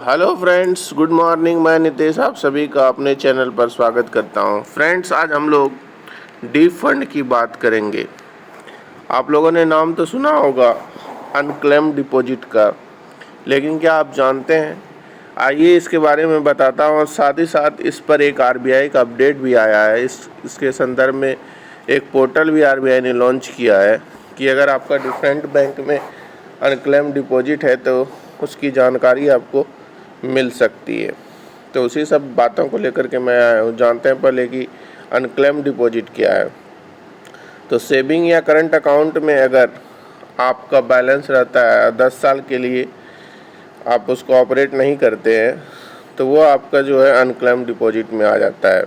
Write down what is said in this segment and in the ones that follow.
Hello friends, good morning. मैं नितेश आप सभी का अपने चैनल पर स्वागत करता हूं। फ्रेंड्स, आज हम लोग डी फंड की बात करेंगे। आप लोगों ने नाम तो सुना होगा अनक्लेम्ड डिपॉजिट का, लेकिन क्या आप जानते हैं? आइए इसके बारे में बताता हूं और साथ ही साथ इस पर एक आरबीआई का अपडेट भी आया है। इसके संदर्भ में एक पोर्टल भी आरबीआई ने लॉन्च किया है कि अगर आपका डिफरेंट बैंक में अनक्लेम्ड डिपॉजिट है तो उसकी जानकारी आपको मिल सकती है। तो उसी सब बातों को लेकर के मैं आया हूँ। जानते हैं पहले कि अनक्लेम्ड डिपॉजिट क्या है। तो सेविंग या करंट अकाउंट में अगर आपका बैलेंस रहता है 10 साल के लिए, आप उसको ऑपरेट नहीं करते हैं, तो वो आपका जो है अनक्लेम्ड डिपॉजिट में आ जाता है।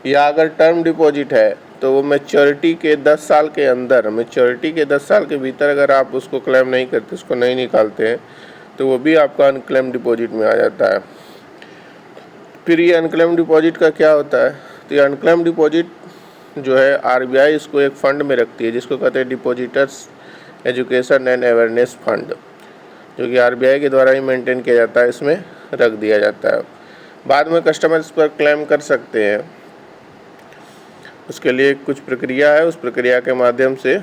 या अगर टर्म डिपॉजिट है तो वो मैच्योरिटी के 10 साल के अंदर, मैच्योरिटी के 10 साल के भीतर अगर आप उसको क्लेम नहीं करते, उसको नहीं निकालते हैं, तो वो भी आपका अनक्लेम्ड डिपॉजिट में आ जाता है। फिर ये अनक्लेम्ड डिपॉजिट का क्या होता है? तो ये अनक्लेम्ड डिपॉजिट जो है आरबीआई इसको एक फ़ंड में रखती है जिसको कहते हैं depositors education and awareness fund, जो कि आरबीआई के द्वारा ही मेंटेन किया जाता है। इसमें रख दिया जाता है। बाद में कस्टमर इस पर क्लेम कर सकते हैं। उसके लिए कुछ प्रक्रिया है, उस प्रक्रिया के माध्यम से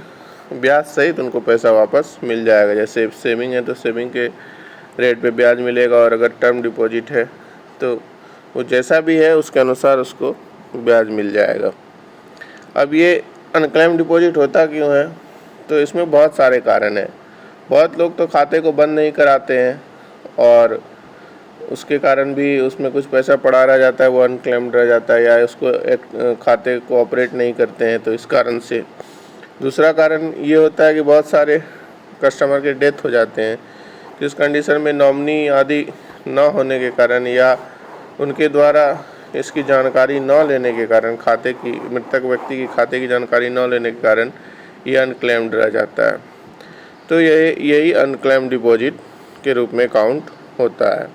ब्याज सहित उनको पैसा वापस मिल जाएगा। जैसे सेविंग है तो सेविंग के रेट पे ब्याज मिलेगा, और अगर टर्म डिपॉजिट है तो वो जैसा भी है उसके अनुसार उसको ब्याज मिल जाएगा। अब ये अनक्लेम्ड डिपॉजिट होता क्यों है? तो इसमें बहुत सारे कारण हैं। बहुत लोग तो खाते को बंद नहीं कराते हैं और उसके कारण भी उसमें कुछ पैसा पड़ा रह जाता है, वो अनक्लेम्ड रह जाता है, या उसको एक खाते को ऑपरेट नहीं करते हैं, तो इस कारण से। दूसरा कारण ये होता है कि बहुत सारे कस्टमर के डेथ हो जाते हैं, किस कंडीशन में नॉमिनी आदि न होने के कारण या उनके द्वारा इसकी जानकारी न लेने के कारण, खाते की, मृतक व्यक्ति की खाते की जानकारी न लेने के कारण ये अनक्लेम्ड रह जाता है। तो यही अनक्लेम्ड डिपॉजिट के रूप में काउंट होता है।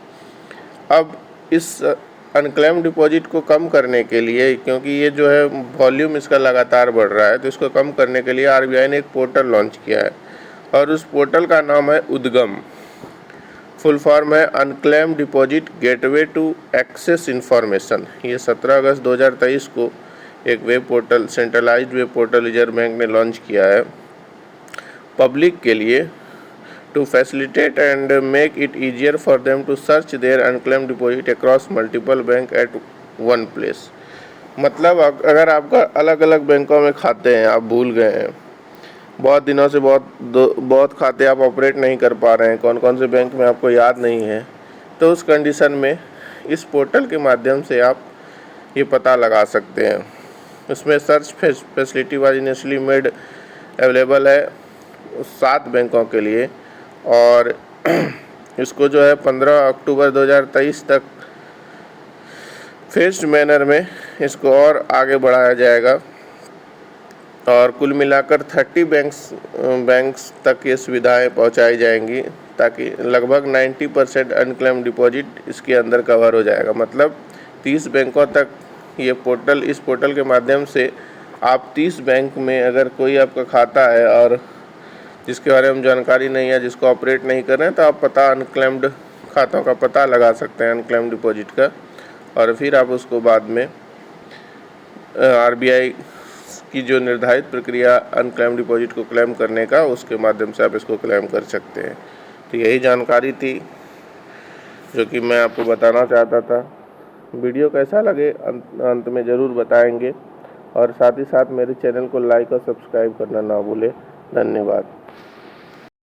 अब इस अनक्लेम्ड डिपॉजिट को कम करने के लिए, क्योंकि ये जो है वॉल्यूम इसका लगातार बढ़ रहा है, तो इसको कम करने के लिए आरबीआई ने एक पोर्टल लॉन्च किया है और उस पोर्टल का नाम है उद्गम। फुल फॉर्म है unclaimed deposit gateway to access information. ये 17 अगस्त 2023 को एक web portal, centralised web portal reserve bank ने लॉन्च किया है पब्लिक के लिए, to facilitate and make it easier for them to search their unclaimed deposit across multiple bank at one place। मतलब अगर आपका अलग अलग बैंकों में खाते हैं, आप भूल गए हैं, बहुत दिनों से बहुत खाते आप ऑपरेट नहीं कर पा रहे हैं, कौन कौन से बैंक में आपको याद नहीं है, तो उस कंडीशन में इस पोर्टल के माध्यम से आप ये पता लगा सकते हैं। उसमें search facility was initially made available है 7 बैंकों के लिए, और इसको जो है 15 अक्टूबर 2023 तक फेस्ड मैनर में इसको और आगे बढ़ाया जाएगा, और कुल मिलाकर 30 बैंक्स तक ये सुविधाएं पहुंचाई जाएंगी, ताकि लगभग 90% अनक्लेम्ड डिपॉजिट इसके अंदर कवर हो जाएगा। मतलब 30 बैंकों तक इस पोर्टल के माध्यम से आप 30 बैंक में अगर कोई आपका खाता है और जिसके बारे में जानकारी नहीं है, जिसको ऑपरेट नहीं कर रहे हैं, तो आप अनक्लेम्ड खातों का पता लगा सकते हैं, अनक्लेम्ड डिपॉजिट का, और फिर आप उसको बाद में आरबीआई की जो निर्धारित प्रक्रिया अनक्लेम्ड डिपॉजिट को क्लेम करने का, उसके माध्यम से आप इसको क्लेम कर सकते हैं। तो यही जानकारी थी जो कि मैं आपको बताना चाहता था। वीडियो कैसा लगे अंत में ज़रूर बताएंगे, और साथ ही साथ मेरे चैनल को लाइक और सब्सक्राइब करना ना भूलें। धन्यवाद।